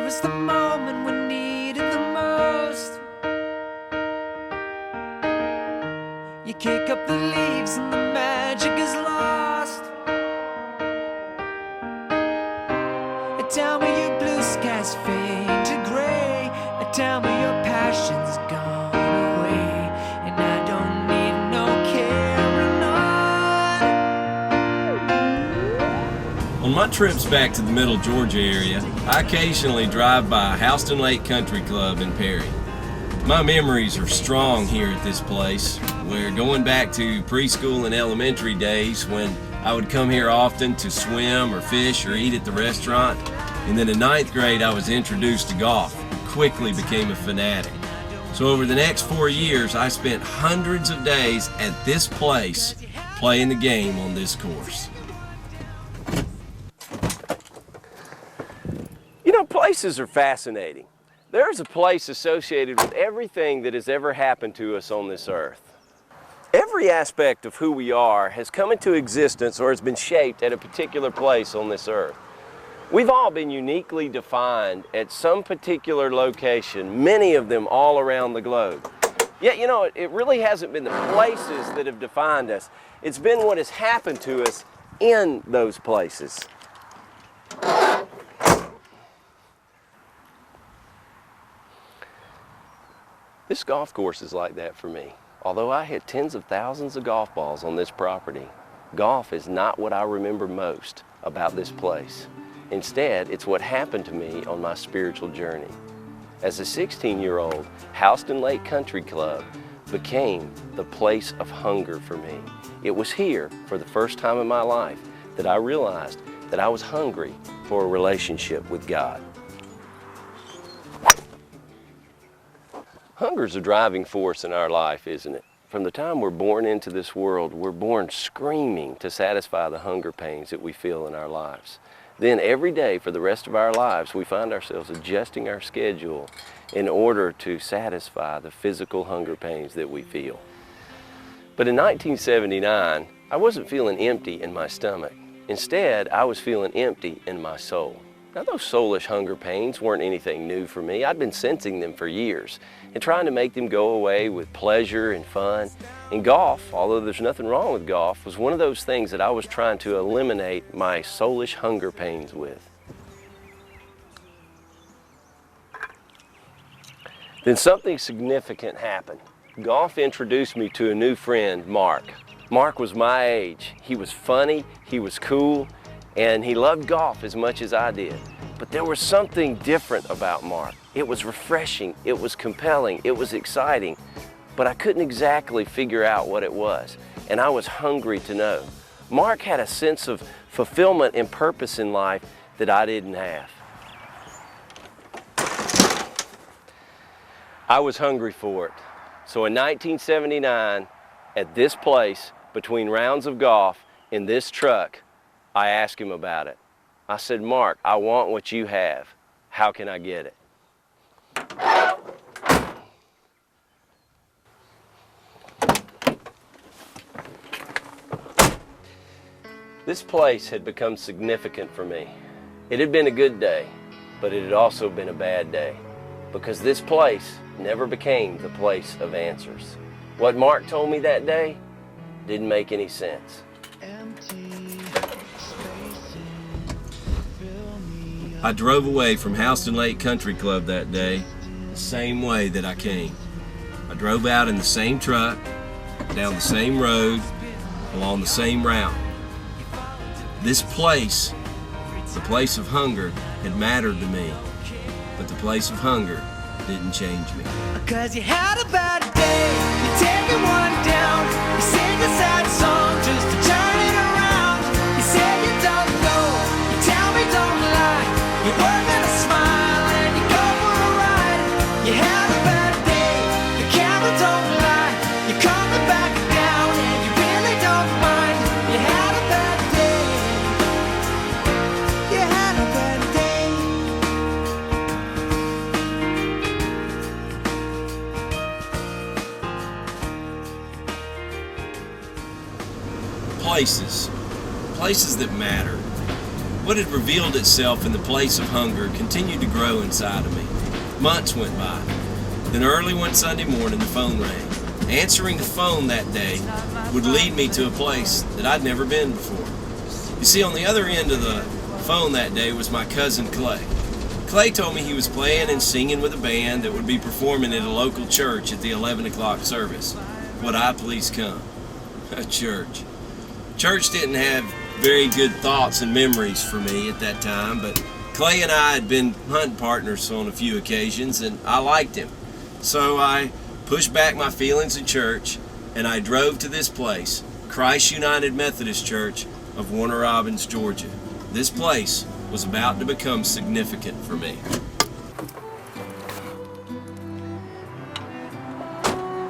was the moment we needed the most. You kick up the leaves and the magic is lost. Tell me your blue skies fade to gray. Tell me your passion's gone away, and I don't need no carrying on. On my trips back to the Middle Georgia area, I occasionally drive by Houston Lake Country Club in Perry. My memories are strong here at this place, where going back to preschool and elementary days when I would come here often to swim or fish or eat at the restaurant. And then in 9th grade, I was introduced to golf and quickly became a fanatic. So over the next 4 years, I spent hundreds of days at this place playing the game on this course. You know, places are fascinating. There's a place associated with everything that has ever happened to us on this earth. Every aspect of who we are has come into existence or has been shaped at a particular place on this earth. We've all been uniquely defined at some particular location, many of them all around the globe. Yet, you know, it really hasn't been the places that have defined us. It's been what has happened to us in those places. This golf course is like that for me. Although I hit tens of thousands of golf balls on this property, golf is not what I remember most about this place. Instead, it's what happened to me on my spiritual journey. As a 16-year-old, Houston Lake Country Club became the place of hunger for me. It was here, for the first time in my life, that I realized that I was hungry for a relationship with God. Hunger's a driving force in our life, isn't it? From the time we're born into this world, we're born screaming to satisfy the hunger pains that we feel in our lives. Then every day for the rest of our lives, we find ourselves adjusting our schedule in order to satisfy the physical hunger pains that we feel. But in 1979, I wasn't feeling empty in my stomach. Instead, I was feeling empty in my soul. Now, those soulish hunger pains weren't anything new for me. I'd been sensing them for years and trying to make them go away with pleasure and fun. And golf, although there's nothing wrong with golf, was one of those things that I was trying to eliminate my soulish hunger pains with. Then something significant happened. Golf introduced me to a new friend, Mark. Mark was my age. He was funny, he was cool, and he loved golf as much as I did. But there was something different about Mark. It was refreshing, it was compelling, it was exciting, but I couldn't exactly figure out what it was, and I was hungry to know. Mark had a sense of fulfillment and purpose in life that I didn't have. I was hungry for it. So in 1979, at this place, between rounds of golf, in this truck, I asked him about it. I said, Mark, I want what you have. How can I get it? This place had become significant for me. It had been a good day, but it had also been a bad day, because this place never became the place of answers. What Mark told me that day didn't make any sense. I drove away from Houston Lake Country Club that day the same way that I came. I drove out in the same truck, down the same road, along the same route. This place, the place of hunger, had mattered to me, but the place of hunger didn't change me. Cause you had a bad day, you take it one down, you sing a sad song just to turn it around. You say you don't know, you tell me don't lie, you work on a smile and you go for a ride. You had a bad day, the camera don't lie, you're coming back down and you really don't mind. You had a bad day, you had a bad day. Places that matter. What had revealed itself in the place of hunger continued to grow inside of me. Months went by. Then early one Sunday morning, the phone rang. Answering the phone that day would lead me to a place that I'd never been before. You see, on the other end of the phone that day was my cousin Clay. Clay told me he was playing and singing with a band that would be performing at a local church at the 11 o'clock service. Would I please come? A church. Church didn't have very good thoughts and memories for me at that time, but Clay and I had been hunting partners on a few occasions, and I liked him. So I pushed back my feelings in church, and I drove to this place, Christ United Methodist Church of Warner Robins, Georgia. This place was about to become significant for me.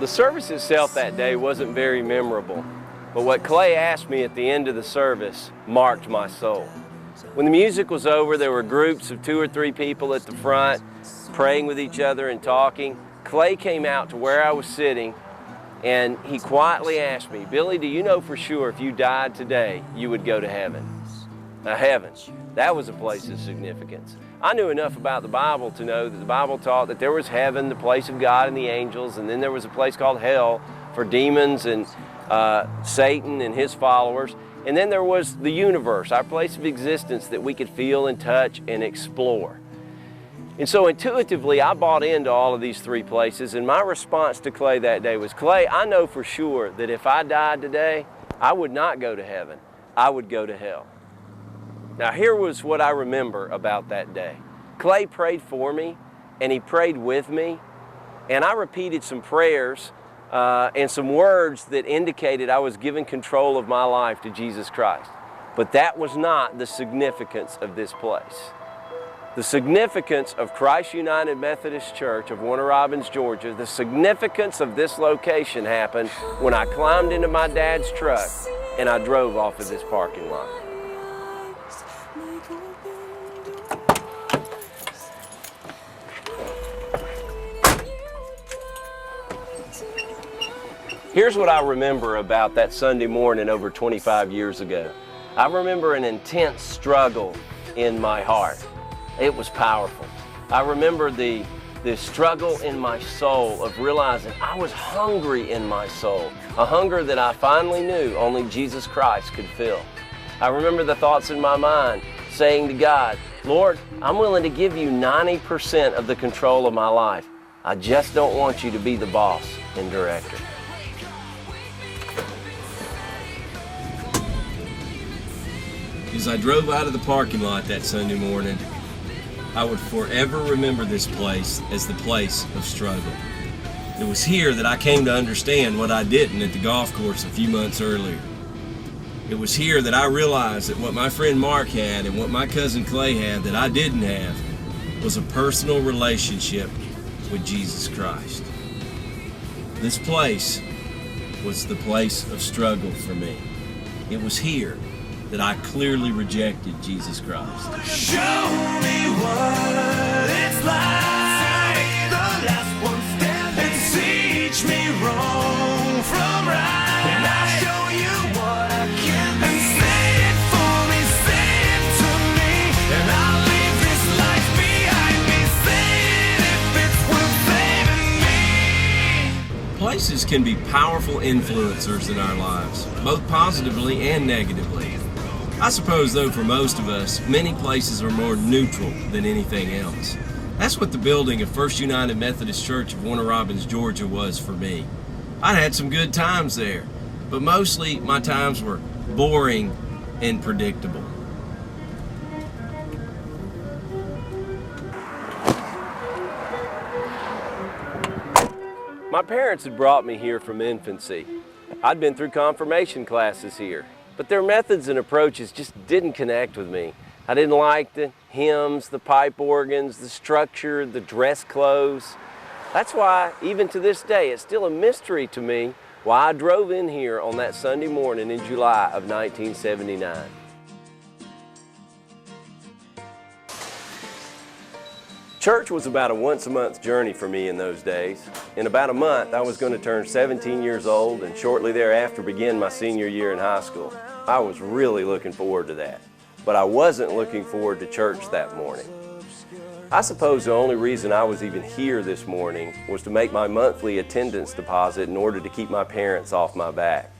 The service itself that day wasn't very memorable, but what Clay asked me at the end of the service marked my soul. When the music was over, there were groups of 2 or 3 people at the front praying with each other and talking. Clay came out to where I was sitting and he quietly asked me, "Billy, do you know for sure if you died today, you would go to heaven?" Now heaven, that was a place of significance. I knew enough about the Bible to know that the Bible taught that there was heaven, the place of God and the angels, and then there was a place called hell for demons and Satan and his followers. And then there was the universe, our place of existence that we could feel and touch and explore. And so intuitively, I bought into all of these 3 places, and my response to Clay that day was, "Clay, I know for sure that if I died today, I would not go to heaven, I would go to hell." Now here was what I remember about that day. Clay prayed for me, and he prayed with me, and I repeated some prayers and some words that indicated I was giving control of my life to Jesus Christ. But that was not the significance of this place. The significance of Christ United Methodist Church of Warner Robins, Georgia, the significance of this location happened when I climbed into my dad's truck and I drove off of this parking lot. Here's what I remember about that Sunday morning over 25 years ago. I remember an intense struggle in my heart. It was powerful. I remember the struggle in my soul of realizing I was hungry in my soul, a hunger that I finally knew only Jesus Christ could fill. I remember the thoughts in my mind saying to God, "Lord, I'm willing to give you 90% of the control of my life. I just don't want you to be the boss and director." As I drove out of the parking lot that Sunday morning, I would forever remember this place as the place of struggle. It was here that I came to understand what I didn't at the golf course a few months earlier. It was here that I realized that what my friend Mark had and what my cousin Clay had that I didn't have was a personal relationship with Jesus Christ. This place was the place of struggle for me. It was here that I clearly rejected Jesus Christ. Show me what it's like. The last one standing. And teach me wrong from right. And I'll show you what I can be. And say it for me, say it to me. And I'll leave this life behind me. Say it if it's worth saving me. Places can be powerful influencers in our lives, both positively and negatively. I suppose, though, for most of us, many places are more neutral than anything else. That's what the building of First United Methodist Church of Warner Robins, Georgia was for me. I'd had some good times there, but mostly my times were boring and predictable. My parents had brought me here from infancy. I'd been through confirmation classes here, but their methods and approaches just didn't connect with me. I didn't like the hymns, the pipe organs, the structure, the dress clothes. That's why, even to this day, it's still a mystery to me why I drove in here on that Sunday morning in July of 1979. Church was about a once-a-month journey for me in those days. In about a month, I was going to turn 17 years old and shortly thereafter begin my senior year in high school. I was really looking forward to that. but I wasn't looking forward to church that morning. I suppose the only reason I was even here this morning was to make my monthly attendance deposit in order to keep my parents off my back.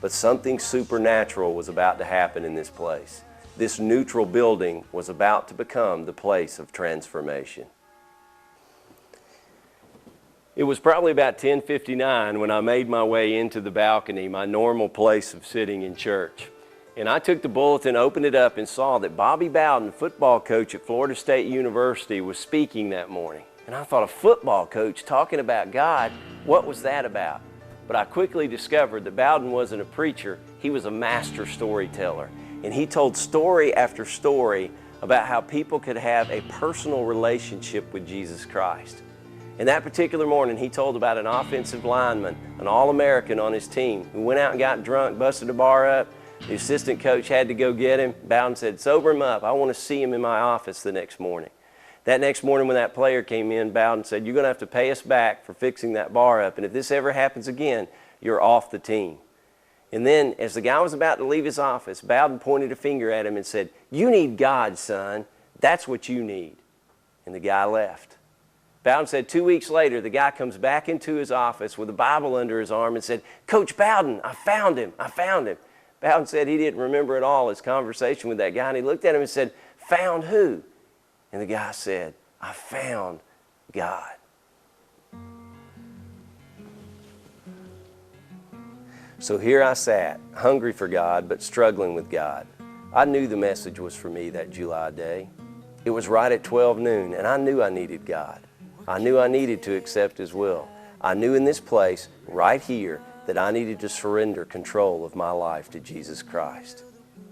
But something supernatural was about to happen in this place. This neutral building was about to become the place of transformation. It was probably about 10:59 when I made my way into the balcony, my normal place of sitting in church. And I took the bulletin, opened it up, and saw that Bobby Bowden, football coach at Florida State University, was speaking that morning. And I thought, a football coach talking about God, what was that about? But I quickly discovered that Bowden wasn't a preacher, he was a master storyteller. And he told story after story about how people could have a personal relationship with Jesus Christ. And that particular morning, he told about an offensive lineman, an All-American on his team, who went out and got drunk, busted a bar up. The assistant coach had to go get him. Bowden said, sober him up. I want to see him in my office the next morning. That next morning when that player came in, Bowden said, you're going to have to pay us back for fixing that bar up. And if this ever happens again, you're off the team. And then as the guy was about to leave his office, Bowden pointed a finger at him and said, you need God, son. That's what you need. And the guy left. Bowden said 2 weeks later, the guy comes back into his office with a Bible under his arm and said, Coach Bowden, I found him. Bowden said he didn't remember at all his conversation with that guy, and he looked at him and said, found who? And the guy said, I found God. So here I sat, hungry for God, but struggling with God. I knew the message was for me that July day. It was right at 12 noon, and I knew I needed God. I knew I needed to accept His will. I knew in this place, right here, that I needed to surrender control of my life to Jesus Christ.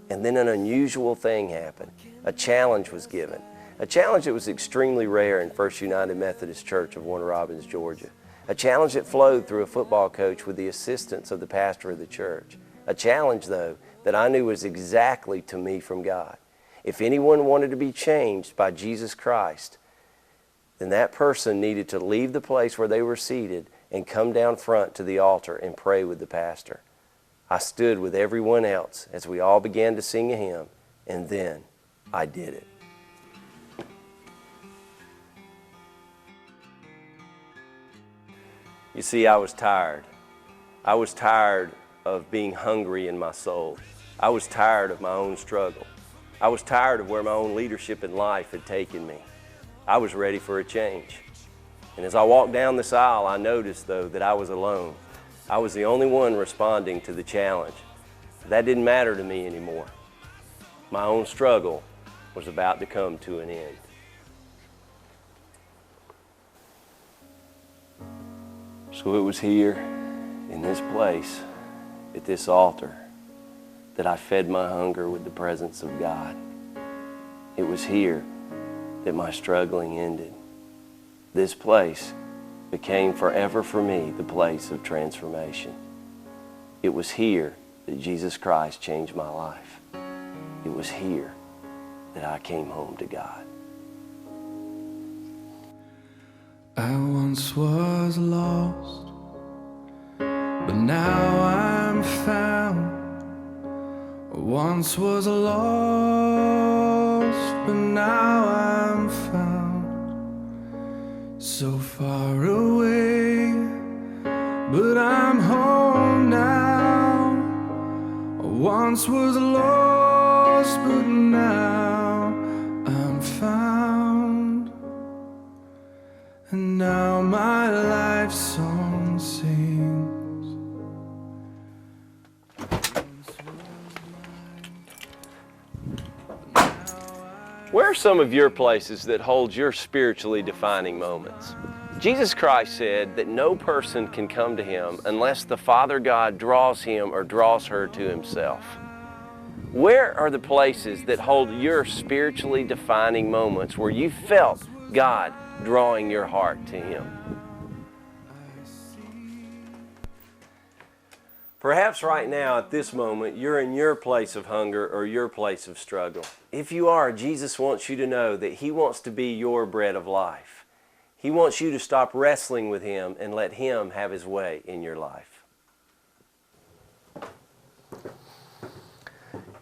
And then an unusual thing happened. A challenge was given. A challenge that was extremely rare in First United Methodist Church of Warner Robins, Georgia. A challenge that flowed through a football coach with the assistance of the pastor of the church. A challenge, though, that I knew was exactly to me from God. If anyone wanted to be changed by Jesus Christ, then that person needed to leave the place where they were seated and come down front to the altar and pray with the pastor. I stood with everyone else as we all began to sing a hymn, and then I did it. You see, I was tired. I was tired of being hungry in my soul. I was tired of my own struggle. I was tired of where my own leadership in life had taken me. I was ready for a change. And as I walked down this aisle, I noticed, though, that I was alone. I was the only one responding to the challenge. That didn't matter to me anymore. My own struggle was about to come to an end. So it was here, in this place, at this altar, that I fed my hunger with the presence of God. It was here that my struggling ended. This place became forever for me the place of transformation. It was here that Jesus Christ changed my life. It was here that I came home to God. I once was lost, but now I'm found. Once was lost, but now I'm found. So far away, but I'm home now. Once was lost, but now I'm found. And now my life song sings. Where are some of your places that hold your spiritually defining moments? Jesus Christ said that no person can come to Him unless the Father God draws him or draws her to Himself. Where are the places that hold your spiritually defining moments where you felt God drawing your heart to Him? Perhaps right now at this moment you're in your place of hunger or your place of struggle. If you are, Jesus wants you to know that He wants to be your bread of life. He wants you to stop wrestling with Him and let Him have His way in your life.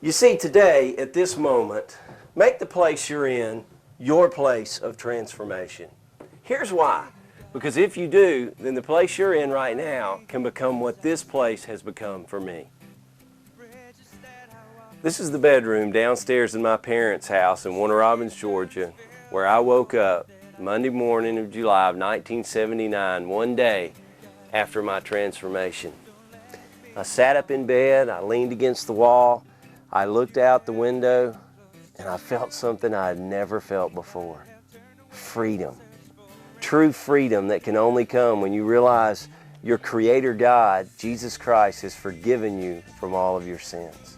You see, today, at this moment, make the place you're in your place of transformation. Here's why. Because if you do, then the place you're in right now can become what this place has become for me. This is the bedroom downstairs in my parents' house in Warner Robins, Georgia, where I woke up Monday morning of July of 1979, one day after my transformation. I sat up in bed, I leaned against the wall, I looked out the window, and I felt something I had never felt before. Freedom. True freedom that can only come when you realize your Creator God, Jesus Christ, has forgiven you from all of your sins.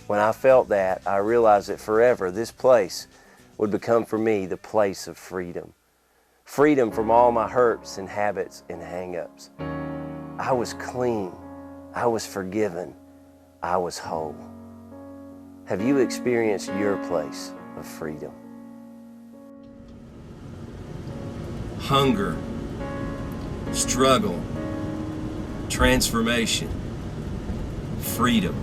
When I felt that, I realized that forever this place would become for me the place of freedom. Freedom from all my hurts and habits and hang-ups. I was clean. I was forgiven. I was whole. Have you experienced your place of freedom? Hunger, struggle, transformation, freedom.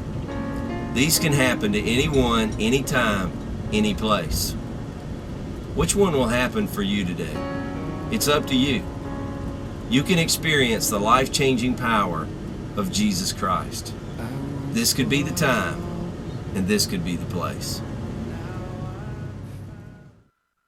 These can happen to anyone, anytime, any place. Which one will happen for you today? It's up to you. You can experience the life-changing power of Jesus Christ. This could be the time, and this could be the place.